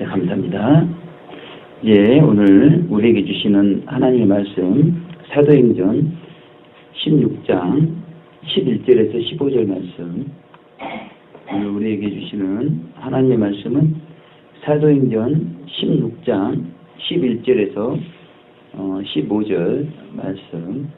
네, 감사합니다. 예, 오늘 우리에게 주시는 하나님의 말씀 사도행전 16장 11절에서 15절 말씀. 오늘 우리에게 주시는 하나님의 말씀은 사도행전 16장 11절에서 15절 말씀.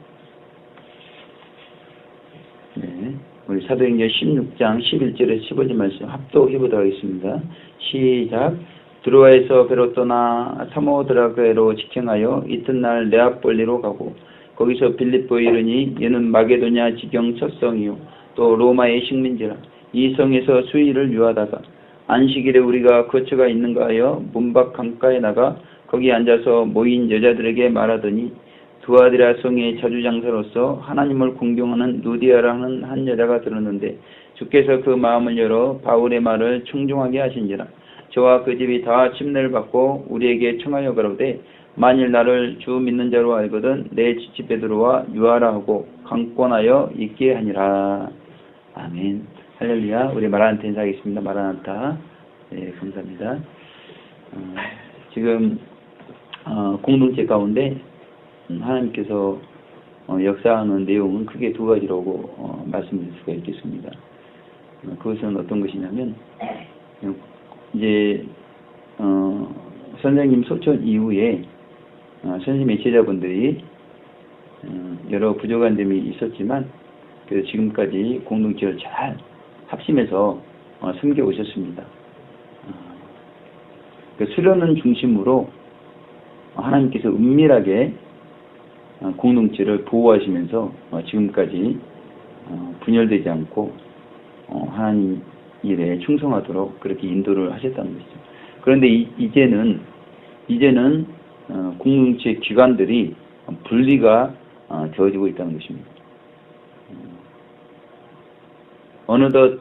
네, 우리 사도행전 16장 11절에서 15절 말씀 합독해보도록 하겠습니다. 시작. 드로아에서 배로 떠나 사모드라게로 직행하여 이튿날 네아폴리로 가고 거기서 빌립보에 이르니 이는 마게도냐 지경 첫 성이요 또 로마의 식민지라. 이 성에서 수일을 유하다가 안식일에 우리가 거처가 있는가 하여 문밖 강가에 나가 거기 앉아서 모인 여자들에게 말하더니 두아디라 성의 자주장사로서 하나님을 공경하는 누디아라는 한 여자가 들었는데 주께서 그 마음을 열어 바울의 말을 청중하게 하신지라. 저와 그 집이 다 침례를 받고 우리에게 청하여 가로되 만일 나를 주 믿는 자로 알거든 내 집에 들어와 유하라 하고 강권하여 있게 하니라. 아멘. 할렐루야. 우리 마라나타 인사하겠습니다. 마라나타. 네, 감사합니다. 지금 공동체 가운데 하나님께서 역사하는 내용은 크게 두 가지라고 말씀드릴 수가 있겠습니다. 그것은 어떤 것이냐면 이제 선생님 소천 이후에 선생님의 제자분들이 여러 부족한 점이 있었지만 그래서 지금까지 공동체를 잘 합심해서 섬겨 오셨습니다. 그 수련을 중심으로 하나님께서 은밀하게 공동체를 보호하시면서 지금까지 분열되지 않고 하나님 일에 충성하도록 그렇게 인도를 하셨다는 것이죠. 그런데 이제는 공동체 기관들이 분리가 되어지고 있다는 것입니다. 어느덧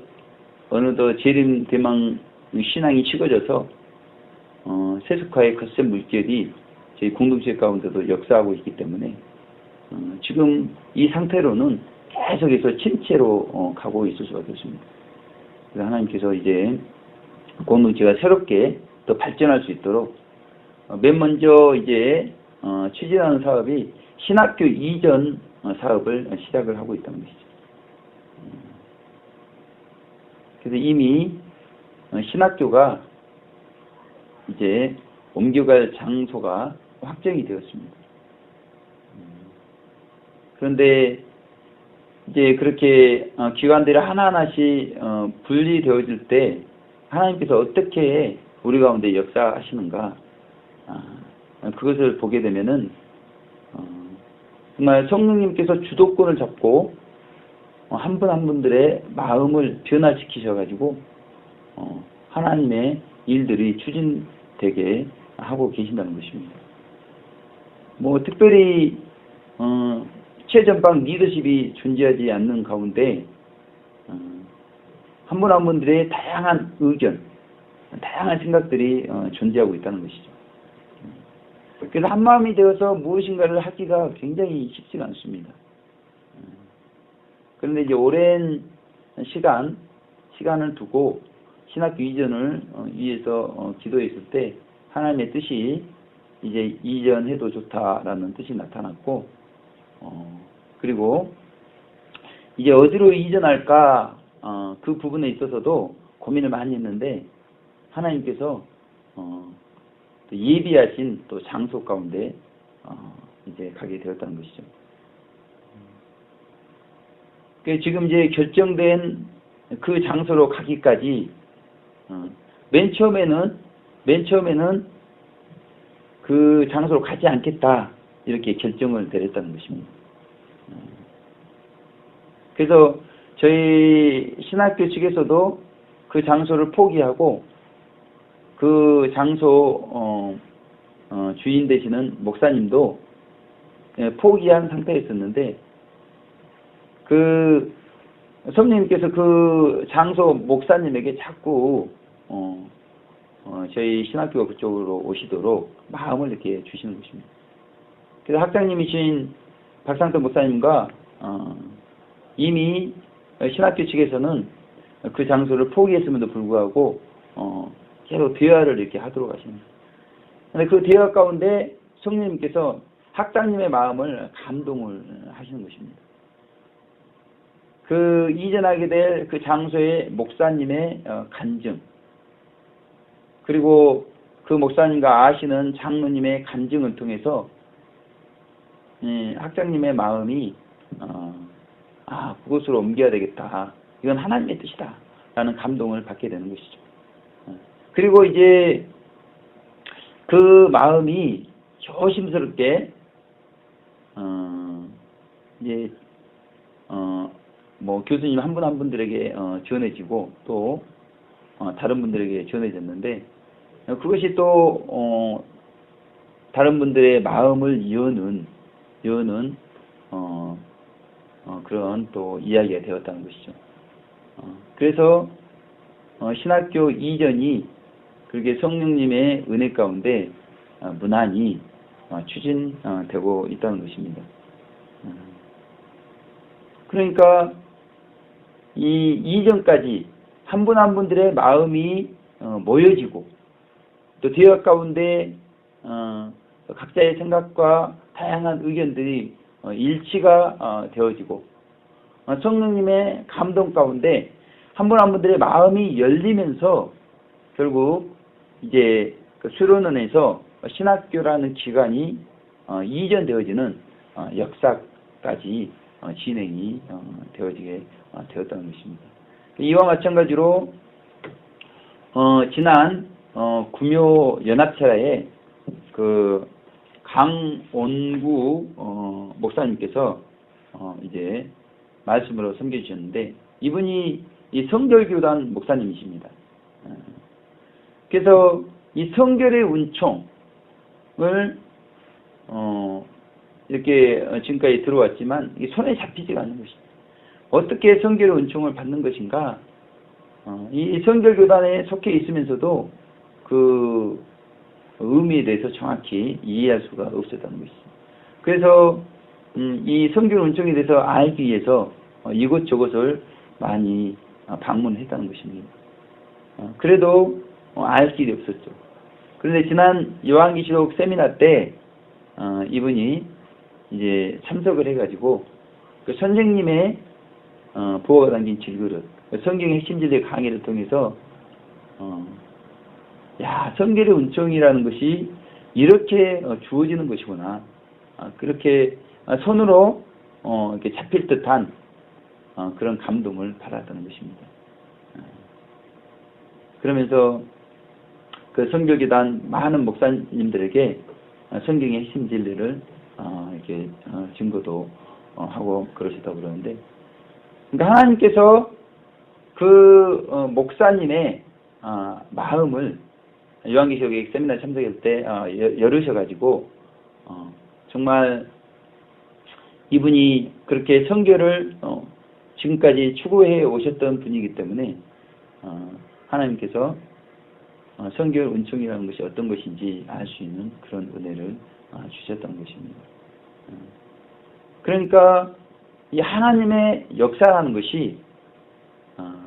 재림 대망 신앙이 식어져서 세속화의 거센 물결이 저희 공동체 가운데도 역사하고 있기 때문에 지금 이 상태로는 계속해서 침체로 가고 있을 수밖에 없습니다. 그래서 하나님께서 이제 공동체가 새롭게 더 발전할 수 있도록 맨 먼저 이제 추진하는 사업이 신학교 이전 사업을 시작을 하고 있다는 것이죠. 그래서 이미 신학교가 이제 옮겨갈 장소가 확정이 되었습니다. 그런데 이제 그렇게 기관들이 하나하나씩 분리되어질 때 하나님께서 어떻게 우리 가운데 역사하시는가 그것을 보게 되면은 정말 성령님께서 주도권을 잡고 한 분 한 분들의 마음을 변화시키셔가지고 하나님의 일들이 추진되게 하고 계신다는 것입니다. 뭐 특별히 최전방 리더십이 존재하지 않는 가운데 한 분 한 분들의 다양한 의견, 다양한 생각들이 존재하고 있다는 것이죠. 그래서 한마음이 되어서 무엇인가를 하기가 굉장히 쉽지가 않습니다. 그런데 이제 오랜 시간을 두고 신학교 이전을 위해서 기도했을 때 하나님의 뜻이 이제 이전해도 좋다라는 뜻이 나타났고 그리고 이제 어디로 이전할까 그 부분에 있어서도 고민을 많이 했는데 하나님께서 또 예비하신 또 장소 가운데 이제 가게 되었다는 것이죠. 지금 이제 결정된 그 장소로 가기까지 맨 처음에는 그 장소로 가지 않겠다 이렇게 결정을 내렸다는 것입니다. 그래서 저희 신학교 측에서도 그 장소를 포기하고 그 장소 주인 되시는 목사님도 포기한 상태였었는데 그 성령님께서 그 장소 목사님에게 자꾸 저희 신학교가 그쪽으로 오시도록 마음을 이렇게 주시는 것입니다. 그래서 학장님이신 박상태 목사님과 이미 신학교 측에서는 그 장소를 포기했음에도 불구하고 계속 대화를 이렇게 하도록 하십니다. 근데 그 대화 가운데 성령님께서 학장님의 마음을 감동을 하시는 것입니다. 그 이전하게 될 그 장소의 목사님의 간증, 그리고 그 목사님과 아시는 장로님의 간증을 통해서 학장님의 마음이 그곳으로 옮겨야 되겠다. 이건 하나님의 뜻이다. 라는 감동을 받게 되는 것이죠. 그리고 이제 그 마음이 조심스럽게 이제 뭐 교수님 한 분 한 분들에게 전해지고 또 다른 분들에게 전해졌는데, 그것이 또 다른 분들의 마음을 여는 그런 또 이야기가 되었다는 것이죠. 그래서 신학교 이전이 그렇게 성령님의 은혜 가운데 무난히 추진되고 있다는 것입니다. 그러니까 이 이전까지 한 분 한 분들의 마음이 모여지고 또 대화 가운데 각자의 생각과 다양한 의견들이 일치가 되어지고 성령님의 감동 가운데 한 분 한 분들의 마음이 열리면서 결국 이제 그 수련원에서 신학교라는 기관이 이전되어지는 역사까지 진행이 되어지게 되었다는 것입니다. 이와 마찬가지로 지난 구묘 연합체라에 그 강원구 목사님께서 이제 말씀으로 섬겨주셨는데, 이분이 이 성결교단 목사님이십니다. 그래서 이 성결의 은총을 이렇게 지금까지 들어왔지만 이게 손에 잡히지가 않는 것입니다. 어떻게 성결의 은총을 받는 것인가? 이 성결교단에 속해 있으면서도 그 의미에 대해서 정확히 이해할 수가 없었다는 것입니다. 그래서 이 성결 은총에 대해서 알기 위해서 이곳저곳을 많이 방문했다는 것입니다. 그래도 알 길이 없었죠. 그런데 지난 요한계시록 세미나 때 이분이 이제 참석을 해가지고 그 선생님의 부호가 담긴 질그릇, 성경의 핵심 진리의 강의를 통해서 성결의 은총이라는 것이 이렇게 주어지는 것이구나. 그렇게 손으로 이렇게 잡힐 듯한 그런 감동을 받았다는 것입니다. 그러면서 그 성결교단 많은 목사님들에게 성경의 핵심 진리를 이렇게 증거도 하고 그러셨다고 그러는데, 그러니까 하나님께서 그 목사님의 마음을 요한계시록 세미나 참석할 때 열으셔가지고 정말 이분이 그렇게 성결을 지금까지 추구해 오셨던 분이기 때문에 하나님께서 성결 은총이라는 것이 어떤 것인지 알 수 있는 그런 은혜를 주셨던 것입니다. 그러니까 이 하나님의 역사라는 것이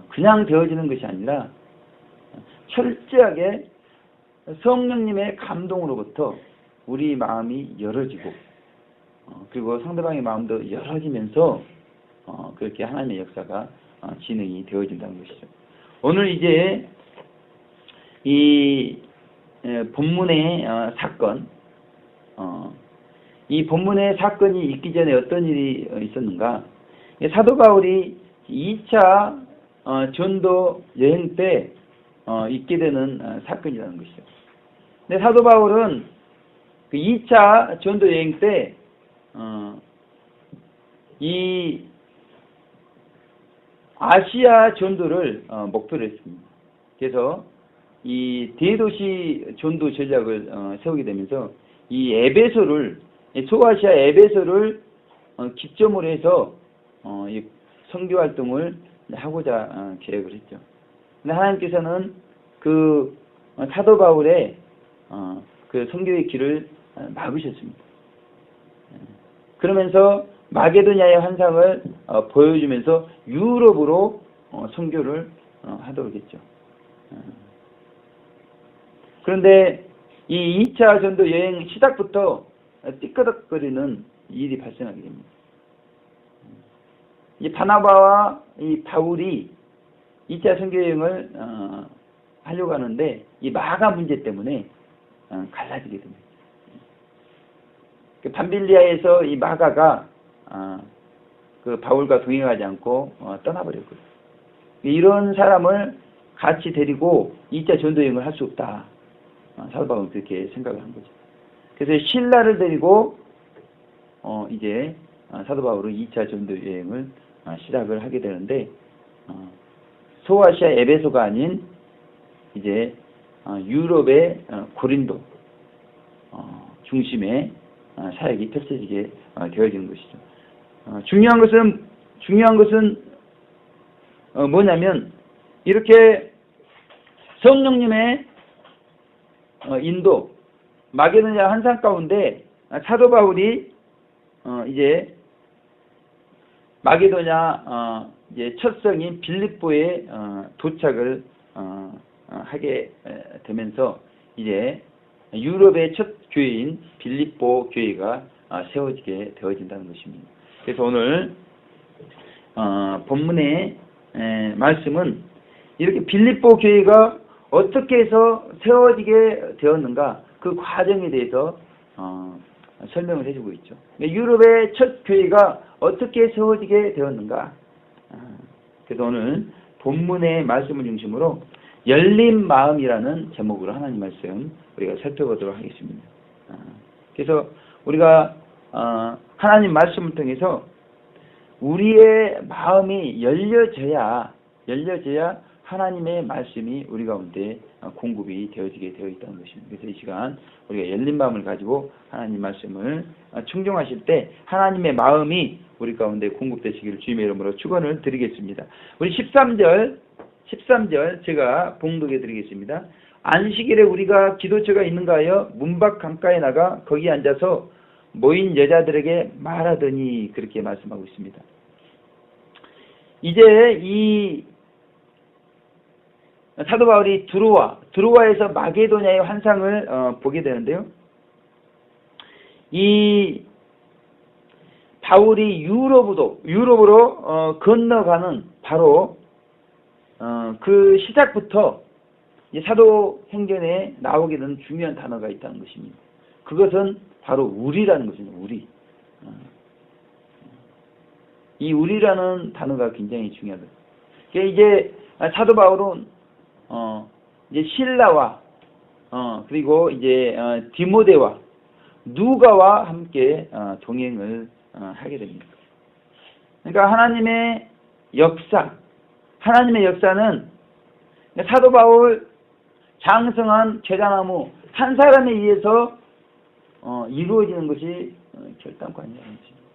그냥 되어지는 것이 아니라 철저하게 성령님의 감동으로부터 우리 마음이 열어지고 그리고 상대방의 마음도 열어지면서 그렇게 하나님의 역사가 진행이 되어진다는 것이죠. 오늘 이제 이 본문의 사건, 이 본문의 사건이 있기 전에 어떤 일이 있었는가? 사도 바울이 2차 전도 여행 때 있게 되는 사건이라는 것이죠. 근데 사도 바울은 그 2차 전도 여행 때 이 아시아 전도를 목표로 했습니다. 그래서 이 대도시 전도 전략을 세우게 되면서 이 에베소를, 소아시아 에베소를 기점으로 해서 이 선교 활동을 하고자 계획을 했죠. 근데 하나님께서는 그 사도 바울의 그 선교의 길을 막으셨습니다. 그러면서 마게도냐의 환상을 보여주면서 유럽으로 선교를 하도록 했죠. 그런데 이 2차 전도 여행 시작부터 띠끄덕거리는 일이 발생하게 됩니다. 이 바나바와 이 바울이 2차 선교 여행을 하려고 하는데 이 마가 문제 때문에 갈라지게 됩니다. 그 밤빌리아에서 이 마가가 그 바울과 동행하지 않고 떠나버렸거든요. 이런 사람을 같이 데리고 2차 전도 여행을 할 수 없다. 사도 바울은 그렇게 생각을 한 거죠. 그래서 신라를 데리고 이제 사도 바울은 2차 전도 여행을 시작을 하게 되는데 소아시아 에베소가 아닌 이제 유럽의 고린도 중심의 사역이 펼쳐지게 되어지는 것이죠. 중요한 것은 뭐냐면 이렇게 성령님의 인도 마게도냐 환상 가운데 사도 바울이 이제 마게도냐 이제 첫 성인 빌립보에 도착을 하게 되면서 이제 유럽의 첫 교회인 빌립보 교회가 세워지게 되어진다는 것입니다. 그래서 오늘 본문의 말씀은 이렇게 빌립보 교회가 어떻게 해서 세워지게 되었는가 그 과정에 대해서 설명을 해주고 있죠. 유럽의 첫 교회가 어떻게 세워지게 되었는가. 그래서 오늘 본문의 말씀을 중심으로 열린 마음이라는 제목으로 하나님 말씀 우리가 살펴보도록 하겠습니다. 그래서 우리가 하나님 말씀을 통해서 우리의 마음이 열려져야 하나님의 말씀이 우리 가운데 공급이 되어지게 되어 있다는 것입니다. 그래서 이 시간 우리가 열린 마음을 가지고 하나님 말씀을 충정하실 때 하나님의 마음이 우리 가운데 공급되시기를 주님의 이름으로 축원을 드리겠습니다. 우리 13절 제가 봉독해 드리겠습니다. 안식일에 우리가 기도처가 있는가 하여 문밖 강가에 나가 거기 앉아서 모인 여자들에게 말하더니 그렇게 말씀하고 있습니다. 이제 이 사도 바울이 드로아에서 마게도냐의 환상을 보게 되는데요. 이 바울이 유럽으로 건너가는 바로 그 시작부터 사도행전에 나오게 되는 중요한 단어가 있다는 것입니다. 그것은 바로 우리라는 것입니다. 우리. 이 우리라는 단어가 굉장히 중요하다. 이제 사도 바울은 이제 신라와 그리고 이제 디모데와 누가와 함께 동행을 하게 됩니다. 그러니까 하나님의 역사는 사도 바울 장성한 제자나무 한 사람에 의해서 이루어지는 것이 결단코 아니라는 것입니다.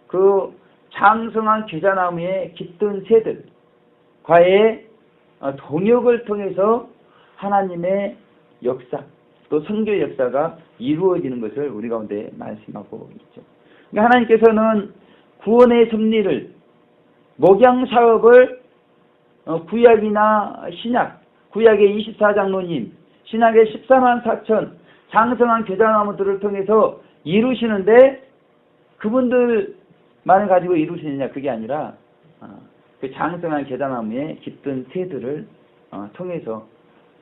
그 장성한 제자나무의 깃든 새들과의 동역을 통해서 하나님의 역사 또 선교 역사가 이루어지는 것을 우리 가운데 말씀하고 있죠. 그러니까 하나님께서는 구원의 섭리를 목양 사업을 구약이나 신약, 구약의 24장로님, 신약의 14만 4천 장성한 제자나무들을 통해서 이루시는데 그분들만을 가지고 이루시느냐 그게 아니라 그 장성한 제자나무의 깃든 새들을 통해서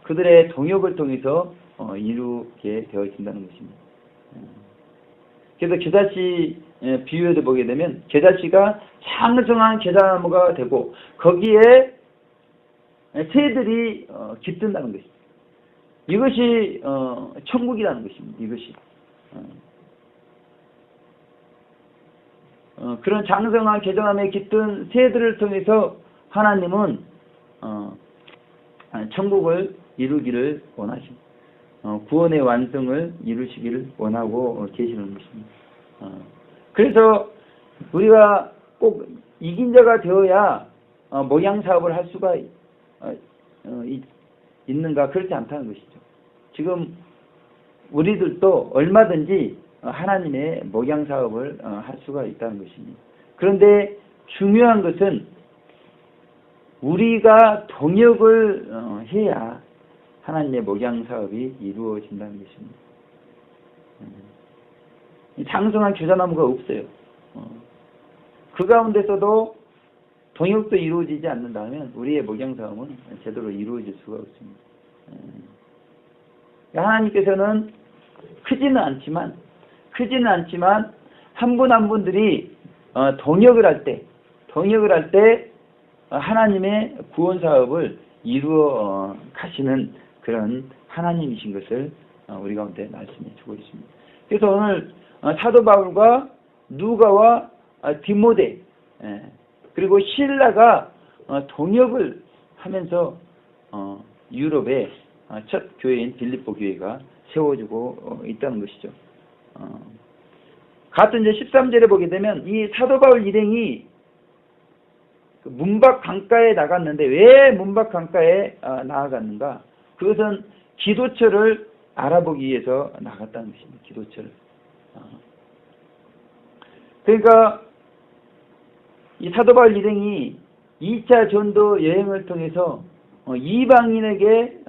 그들의 동역을 통해서 이루게 되어진다는 것입니다. 그래서 겨자씨 비유에도 보게 되면 겨자씨가 장성한 제자나무가 되고 거기에 새들이 깃든다는 것입니다. 이것이 천국이라는 것입니다. 이것이 그런 장성한 제자나무에 깃든 새들을 통해서 하나님은 천국을 이루기를 원하십니다. 구원의 완성을 이루시기를 원하고 계시는 것입니다. 그래서 우리가 꼭 이긴 자가 되어야 목양 사업을 할 수가 있는가? 그렇지 않다는 것이죠. 지금 우리들도 얼마든지 하나님의 목양 사업을 할 수가 있다는 것입니다. 그런데 중요한 것은 우리가 동역을 해야 하나님의 목양 사업이 이루어진다는 것입니다. 장성한 교자나무가 없어요. 그 가운데서도 동역도 이루어지지 않는다면 우리의 목양 사업은 제대로 이루어질 수가 없습니다. 하나님께서는 크지는 않지만 한 분 한 분들이 동역을 할 때 하나님의 구원 사업을 이루어 가시는 그런 하나님이신 것을 우리 가운데 말씀해 주고 있습니다. 그래서 오늘 사도 바울과 누가와 디모데 그리고 실라가 동역을 하면서 유럽의 첫 교회인 빌립보 교회가 세워지고 있다는 것이죠. 같은 이제 13절에 보게 되면 이 사도 바울 일행이 문밖 강가에 나갔는데 왜 문밖 강가에 나아갔는가? 그것은 기도처를 알아보기 위해서 나갔다는 것입니다. 기도처를. 그러니까 이 사도 바울 일행이 2차 전도 여행을 통해서 이방인에게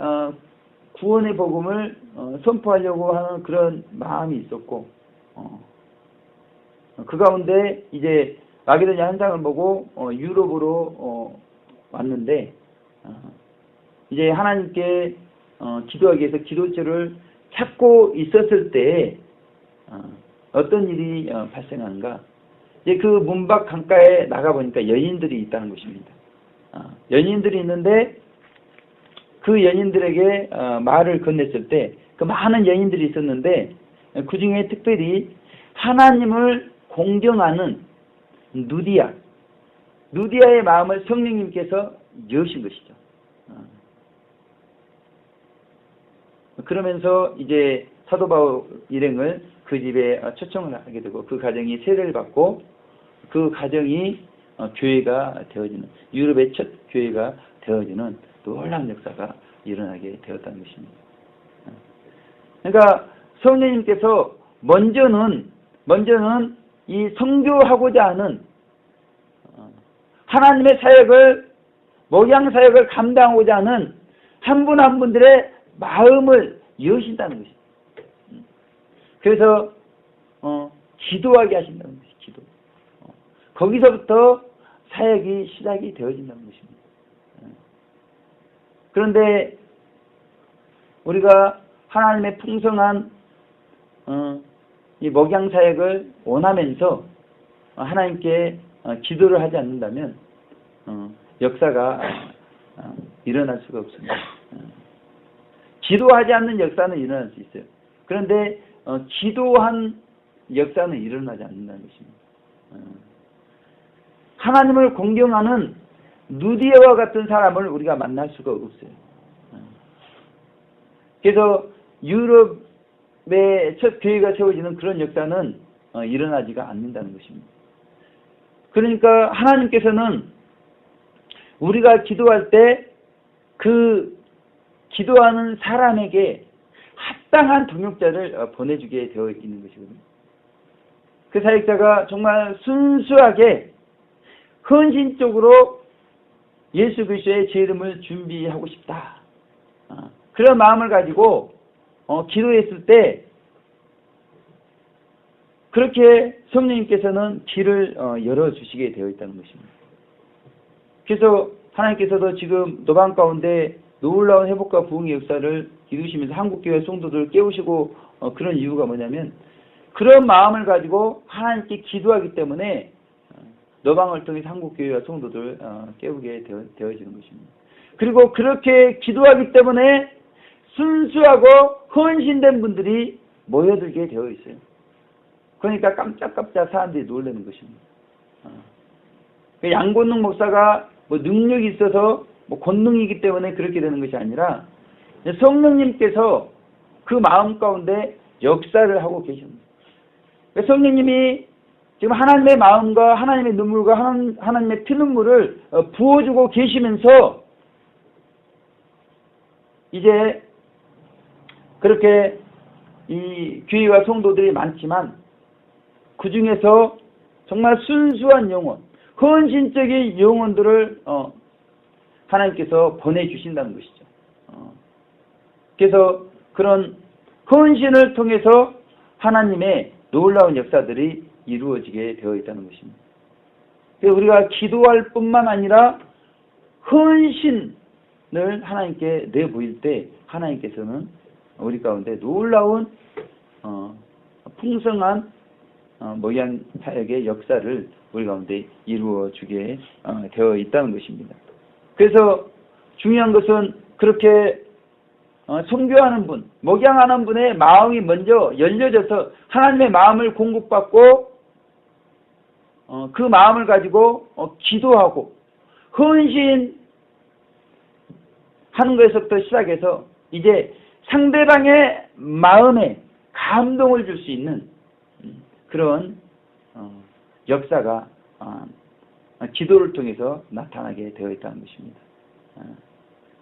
구원의 복음을 선포하려고 하는 그런 마음이 있었고 그 가운데 이제 마게도냐 현장을 보고 유럽으로 왔는데 이제 하나님께 기도하기 위해서 기도처를 찾고 있었을 때 어떤 일이 발생하는가? 이제 그 문밖 강가에 나가 보니까 연인들이 있다는 것입니다. 연인들이 있는데 그 연인들에게 말을 건넸을 때 그 많은 연인들이 있었는데 그 중에 특별히 하나님을 공경하는 누디아의 마음을 성령님께서 여신 것이죠. 그러면서 이제 사도 바울 일행을 그 집에 초청을 하게 되고 그 가정이 세례를 받고 그 가정이 교회가 되어지는 유럽의 첫 교회가 되어지는 놀라운 역사가 일어나게 되었다는 것입니다. 그러니까 성령님께서 먼저는 이 선교하고자 하는 하나님의 사역을 목양 사역을 감당하고자 하는 한 분 한 분들의 마음을 여신다는 것입니다. 그래서 기도하게 하신다는 것이 기도. 거기서부터 사역이 시작이 되어진다는 것입니다. 그런데 우리가 하나님의 풍성한 이 목양 사역을 원하면서 하나님께 기도를 하지 않는다면 역사가 일어날 수가 없습니다. 기도하지 않는 역사는 일어날 수 있어요. 그런데 기도한 역사는 일어나지 않는다는 것입니다. 하나님을 공경하는 누디아와 같은 사람을 우리가 만날 수가 없어요. 그래서 유럽의 첫 교회가 세워지는 그런 역사는 일어나지가 않는다는 것입니다. 그러니까 하나님께서는 우리가 기도할 때 그 기도하는 사람에게 합당한 동역자를 보내주게 되어 있는 것이거든요. 그 사역자가 정말 순수하게 헌신적으로 예수 그리스도의 제 이름을 준비하고 싶다. 그런 마음을 가지고 기도했을 때 그렇게 성령님께서는 길을 열어주시게 되어 있다는 것입니다. 그래서 하나님께서도 지금 노방 가운데 놀라운 회복과 부흥의 역사를 이루시면서 한국교회 성도들을 깨우시고 그런 이유가 뭐냐면 그런 마음을 가지고 하나님께 기도하기 때문에 노방을 통해서 한국교회와 성도들을 깨우게 되어지는 것입니다. 그리고 그렇게 기도하기 때문에 순수하고 헌신된 분들이 모여들게 되어 있어요. 그러니까 깜짝깜짝 사람들이 놀라는 것입니다. 양곤능 목사가 뭐 능력이 있어서 뭐 권능이기 때문에 그렇게 되는 것이 아니라 성령님께서 그 마음 가운데 역사를 하고 계십니다. 성령님이 지금 하나님의 마음과 하나님의 눈물과 하나님의 피눈물을 부어주고 계시면서 이제 그렇게 이 교회와 성도들이 많지만 그 중에서 정말 순수한 영혼, 헌신적인 영혼들을 하나님께서 보내주신다는 것이죠. 그래서 그런 헌신을 통해서 하나님의 놀라운 역사들이 이루어지게 되어 있다는 것입니다. 그래서 우리가 기도할 뿐만 아니라 헌신을 하나님께 내보일 때 하나님께서는 우리 가운데 놀라운 풍성한 목양 사역의 역사를 우리 가운데 이루어 주게 되어 있다는 것입니다. 그래서 중요한 것은 그렇게 선교하는 분, 목양하는 분의 마음이 먼저 열려져서 하나님의 마음을 공급받고 그 마음을 가지고 기도하고 헌신하는 것에서부터 시작해서 이제 상대방의 마음에 감동을 줄 수 있는 그런 역사가 기도를 통해서 나타나게 되어 있다는 것입니다.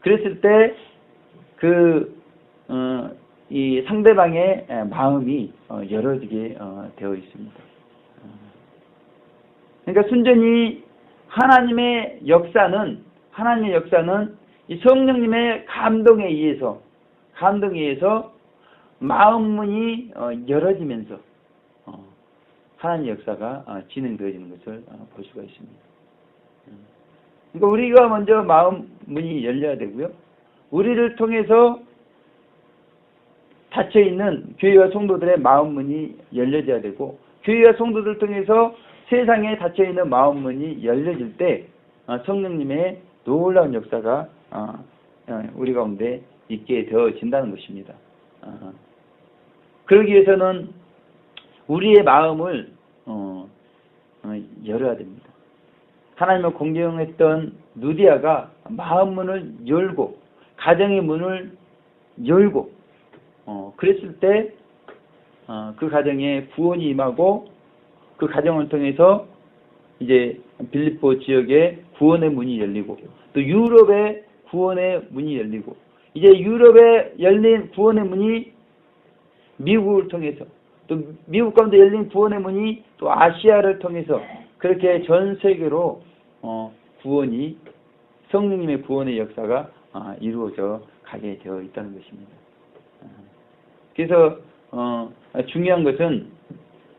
그랬을 때 이 상대방의 마음이 열어지게 되어 있습니다. 그러니까 순전히 하나님의 역사는 이 성령님의 감동에 의해서 마음문이 열어지면서 하나님의 역사가 진행되어지는 것을 볼 수가 있습니다. 그러니까 우리가 먼저 마음문이 열려야 되고요. 우리를 통해서 닫혀있는 교회와 성도들의 마음문이 열려져야 되고, 교회와 성도들을 통해서 세상에 닫혀있는 마음문이 열려질 때 성령님의 놀라운 역사가 우리 가운데 있게 되어진다는 것입니다. 그러기 위해서는 우리의 마음을 열어야 됩니다. 하나님을 공경했던 누디아가 마음문을 열고 가정의 문을 열고 그랬을 때 그 가정에 구원이 임하고 그 가정을 통해서 이제 빌립보 지역에 구원의 문이 열리고 또 유럽의 구원의 문이 열리고 이제 유럽에 열린 구원의 문이 미국을 통해서 또 미국 가운데 열린 구원의 문이 또 아시아를 통해서 그렇게 전 세계로 구원이 성령님의 구원의 역사가 이루어져 가게 되어 있다는 것입니다. 그래서 중요한 것은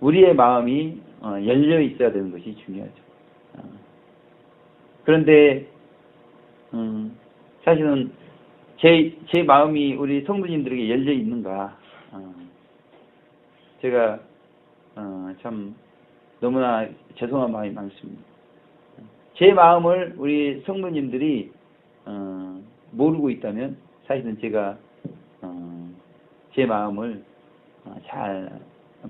우리의 마음이 열려 있어야 되는 것이 중요하죠. 그런데 사실은 제 마음이 우리 성도님들에게 열려 있는가? 제가 참 너무나 죄송한 마음이 많습니다. 제 마음을 우리 성도님들이 모르고 있다면 사실은 제가 제 마음을 잘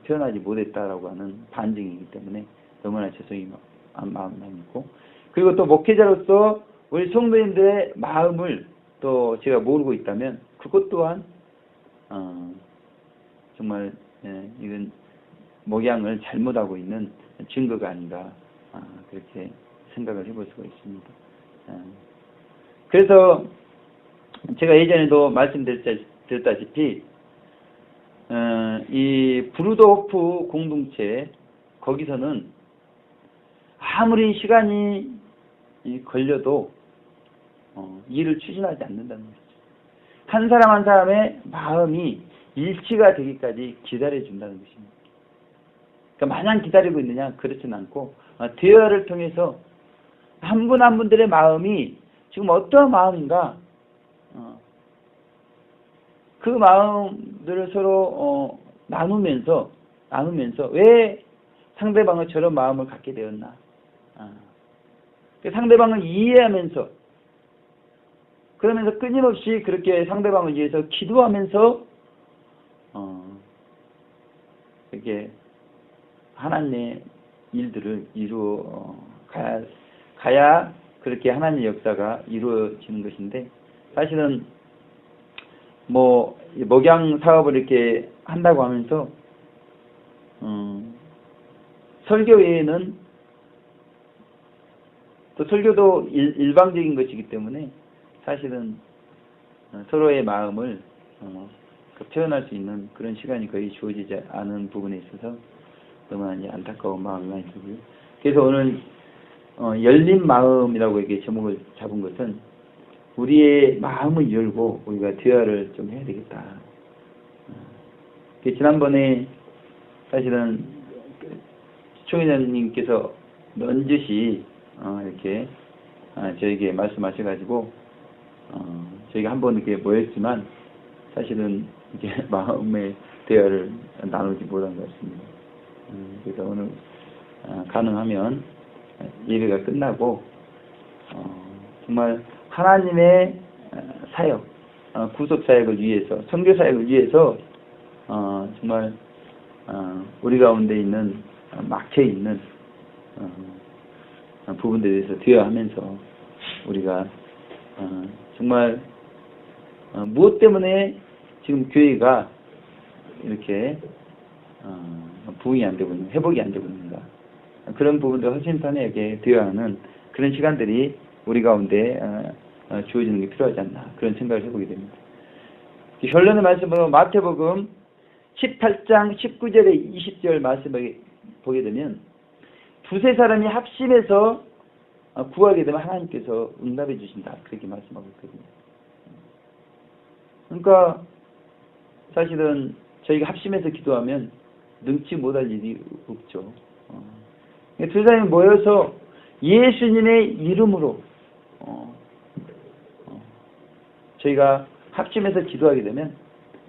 표현하지 못했다라고 하는 반증이기 때문에 너무나 죄송한 마음이 있고, 그리고 또 목회자로서 우리 성도님들의 마음을 또 제가 모르고 있다면 그것 또한 정말 이건 목양을 잘못하고 있는 증거가 아닌가 그렇게 생각을 해볼 수가 있습니다. 그래서 제가 예전에도 말씀드렸다시피 이 브루도호프 공동체 거기서는 아무리 시간이 걸려도 일을 추진하지 않는다는 것이죠. 한 사람 한 사람의 마음이 일치가 되기까지 기다려준다는 것입니다. 그러니까 마냥 기다리고 있느냐? 그렇지는 않고 대화를 통해서 한 분 한 분들의 마음이 지금 어떠한 마음인가? 그 마음들을 서로 나누면서 왜 상대방은 저런 마음을 갖게 되었나? 상대방을 이해하면서 그러면서 끊임없이 그렇게 상대방을 위해서 기도하면서 이렇게 하나님의 일들을 이루어 가야 그렇게 하나님의 역사가 이루어지는 것인데, 사실은 목양 사업을 이렇게 한다고 하면서 설교 외에는 또 설교도 일방적인 것이기 때문에 사실은 서로의 마음을 표현할 수 있는 그런 시간이 거의 주어지지 않은 부분에 있어서 너무나 안타까운 마음이 많이 들고요. 그래서 오늘 열린 마음이라고 이렇게 제목을 잡은 것은 우리의 마음을 열고 우리가 대화를 좀 해야 되겠다. 지난번에 사실은 총회장님께서 넌지시 이렇게 저에게 말씀하셔가지고 저희가 한번 이렇게 모였지만 사실은 이게 마음의 대화를 나누지 못한 것 같습니다. 그래서 오늘 가능하면 예배가 끝나고 정말 하나님의 사역, 구속 사역을 위해서, 선교 사역을 위해서 정말 우리 가운데 있는 막혀 있는 부분들에 대해서 대화하면서 우리가 정말 무엇 때문에 지금 교회가 이렇게 부흥이 안 되고 있는, 회복이 안 되고 있는가, 그런 부분들 허심탄회하게 대화하는 그런 시간들이 우리 가운데 주어지는 게 필요하지 않나, 그런 생각을 해보게 됩니다. 결론의 말씀으로 마태복음 18장 19절에 20절 말씀을 보게 되면 두세 사람이 합심해서 구하게 되면 하나님께서 응답해 주신다, 그렇게 말씀하고 있거든요. 그러니까 사실은 저희가 합심해서 기도하면 능치 못할 일이 없죠. 두 사람이 모여서 예수님의 이름으로 저희가 합심해서 기도하게 되면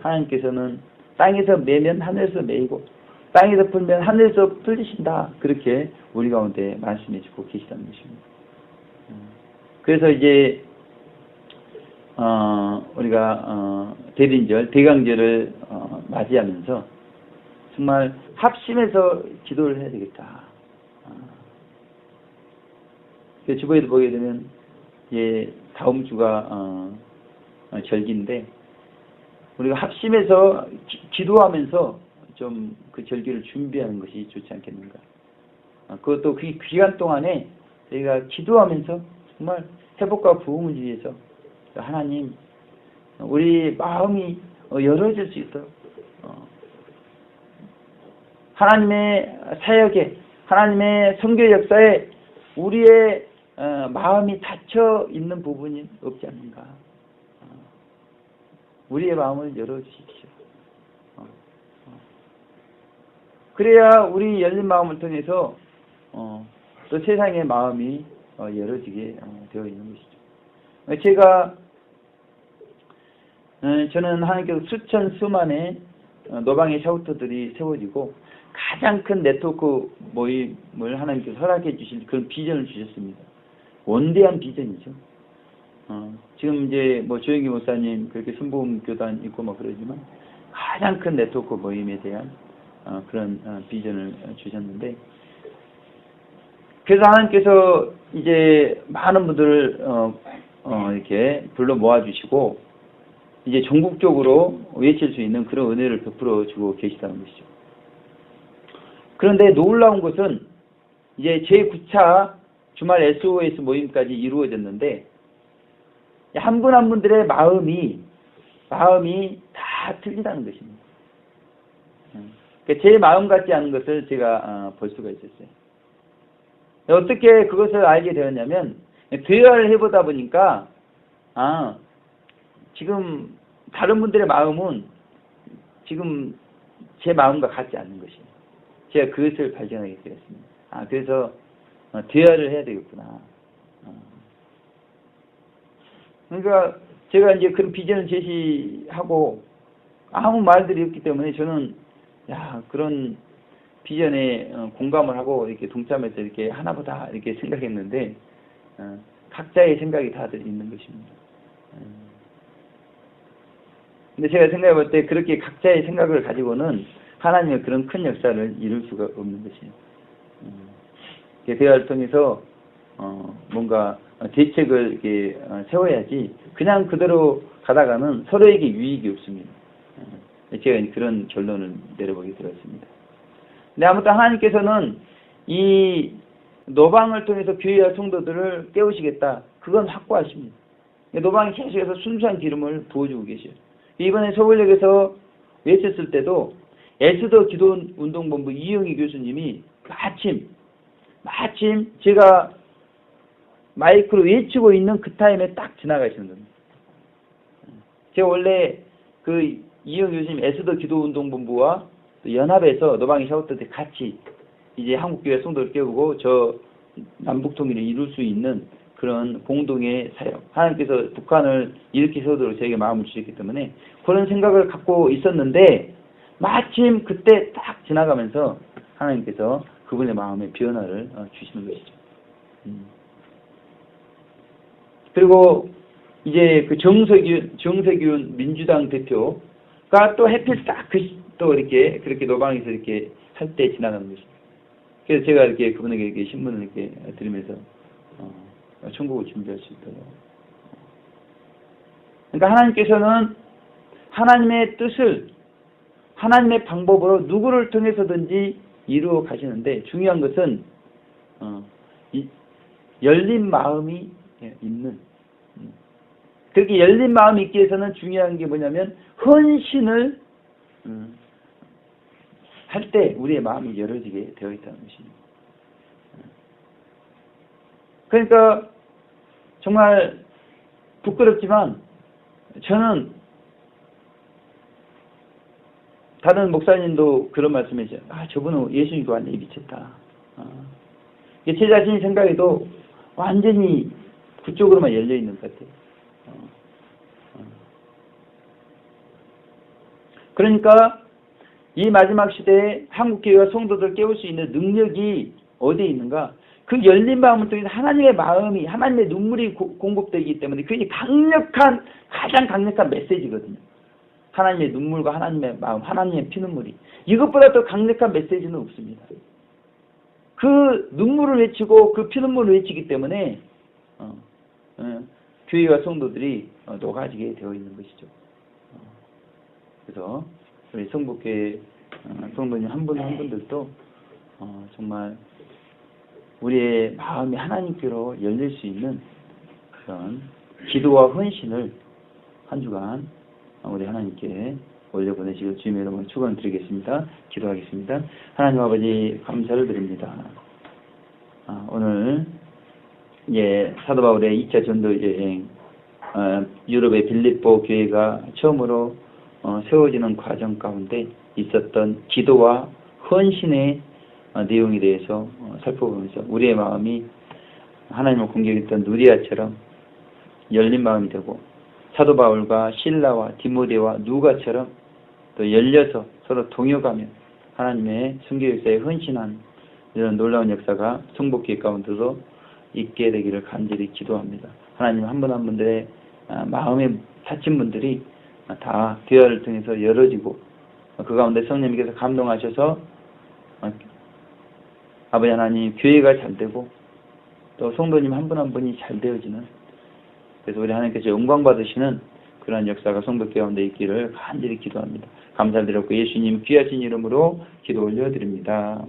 하나님께서는 땅에서 매면 하늘에서 매이고 땅에서 풀면 하늘에서 풀리신다, 그렇게 우리 가운데 말씀해 주고 계시다는 것입니다. 그래서 이제 우리가 대린절, 대강절을 맞이하면서 정말 합심해서 기도를 해야 되겠다. 주보에도 보게 되면 다음 주가 절기인데 우리가 합심해서 기도하면서 좀 그 절기를 준비하는 것이 좋지 않겠는가. 그것도 그 기간 동안에 저희가 기도하면서 정말 회복과 부흥을 위해서 하나님, 우리 마음이 열어질 수 있도록 하나님의 사역에, 하나님의 선교 역사에 우리의 마음이 닫혀 있는 부분이 없지 않는가. 우리의 마음을 열어주십시오. 그래야 우리 열린 마음을 통해서 또 세상의 마음이 열어지게 되어 있는 것이죠. 저는 하나님께서 수천 수만의 노방의 샤우터들이 세워지고 가장 큰 네트워크 모임을 하나님께서 허락해 주실 그런 비전을 주셨습니다. 원대한 비전이죠. 지금 이제 조영기 목사님 그렇게 순복음 교단 있고 그러지만 가장 큰 네트워크 모임에 대한 그런 비전을 주셨는데, 그래서 하나님께서 이제 많은 분들을 이렇게 불러 모아주시고 이제 전국적으로 외칠 수 있는 그런 은혜를 베풀어 주고 계시다는 것이죠. 그런데 놀라운 것은 이제 제9차 주말 SOS 모임까지 이루어졌는데 한 분 한 분들의 마음이 다 틀리다는 것입니다. 제 마음 같지 않은 것을 제가 볼 수가 있었어요. 어떻게 그것을 알게 되었냐면 대화를 해보다 보니까 지금 다른 분들의 마음은 지금 제 마음과 같지 않는 것이에요. 제가 그것을 발견하게 되었습니다. 그래서 대화를 해야 되겠구나. 그러니까 제가 이제 그런 비전을 제시하고 아무 말들이 없기 때문에 저는 그런 비전에 공감을 하고 이렇게 동참해서 이렇게 하나보다 이렇게 생각했는데 각자의 생각이 다들 있는 것입니다. 근데 제가 생각해 볼 때 그렇게 각자의 생각을 가지고는 하나님의 그런 큰 역사를 이룰 수가 없는 것이에요. 대화를 통해서 뭔가 대책을 이렇게 세워야지 그냥 그대로 가다가는 서로에게 유익이 없습니다. 제가 그런 결론을 내려보게 되었습니다. 근데 아무튼 하나님께서는 이 노방을 통해서 교회와 성도들을 깨우시겠다, 그건 확고하십니다. 노방이 계속해서 순수한 기름을 부어주고 계셔요. 이번에 서울역에서 외쳤을 때도 에스더 기도운동본부 이영희 교수님이 마침 제가 마이크로 외치고 있는 그 타임에 딱 지나가시는 겁니다. 제가 원래 그 이영 교수님 에스더 기도운동본부와 연합에서 노방이 샤우터 때 같이 이제 한국교회 성도를 깨우고 저 남북통일을 이룰 수 있는 그런 공동의 사역, 하나님께서 북한을 일으키서도록 저에게 마음을 주셨기 때문에 그런 생각을 갖고 있었는데 마침 그때 딱 지나가면서 하나님께서 그분의 마음에 변화를 주시는 것이죠. 그리고 이제 그 정세균 민주당 대표가 또 해필 딱 또 이렇게 그렇게 노방에서 이렇게 할 때 지나가는 것이죠. 그래서 제가 이렇게 그분에게 이렇게 신문을 이렇게 드리면서 천국을 준비할 수 있도록. 그러니까 하나님께서는 하나님의 뜻을 하나님의 방법으로 누구를 통해서든지 이루어 가시는데 중요한 것은 열린 마음이 있는, 그렇게 열린 마음이 있기 위해서는 중요한 게 뭐냐면 헌신을 할 때 우리의 마음이 열어지게 되어 있다는 것입니다. 그러니까 정말 부끄럽지만 저는 다른 목사님도 그런 말씀이죠. 저분은 예수님과 완전히 미쳤다. 제 자신이 생각해도 완전히 그쪽으로만 열려 있는 것 같아요. 그러니까 이 마지막 시대에 한국교회와 성도들 깨울 수 있는 능력이 어디에 있는가? 그 열린 마음을 통해서 하나님의 마음이, 하나님의 눈물이 공급되기 때문에 그게 가장 강력한 메시지거든요. 하나님의 눈물과 하나님의 마음, 하나님의 피눈물이. 이것보다 더 강력한 메시지는 없습니다. 그 눈물을 외치고 그 피눈물을 외치기 때문에 교회와 성도들이 녹아지게 되어 있는 것이죠. 그래서 우리 성북교회 성도님 한 분 한 분들도 정말 우리의 마음이 하나님께로 열릴 수 있는 그런 기도와 헌신을 한 주간 우리 하나님께 올려보내시길 주님의 이름으로 축원을 드리겠습니다. 기도하겠습니다. 하나님 아버지 감사를 드립니다. 오늘 사도 바울의 2차 전도 여행 유럽의 빌립보 교회가 처음으로 세워지는 과정 가운데 있었던 기도와 헌신의 내용에 대해서 살펴보면서 우리의 마음이 하나님을 공경했던 누리아처럼 열린 마음이 되고 사도 바울과 실라와 디모데와 누가처럼 또 열려서 서로 동역하며 하나님의 선교 역사에 헌신한 이런 놀라운 역사가 성복교회 가운데도 있게 되기를 간절히 기도합니다. 하나님 한 분 한 분들의 마음에 다친 분들이 다 교회를 통해서 열어지고 그 가운데 성령님께서 감동하셔서 아버지 하나님 교회가 잘 되고 또 성도님 한 분 한 분이 잘 되어지는, 그래서 우리 하나님께서 영광 받으시는 그러한 역사가 성도교회 가운데 있기를 간절히 기도합니다. 감사드렸고 예수님 귀하신 이름으로 기도 올려드립니다.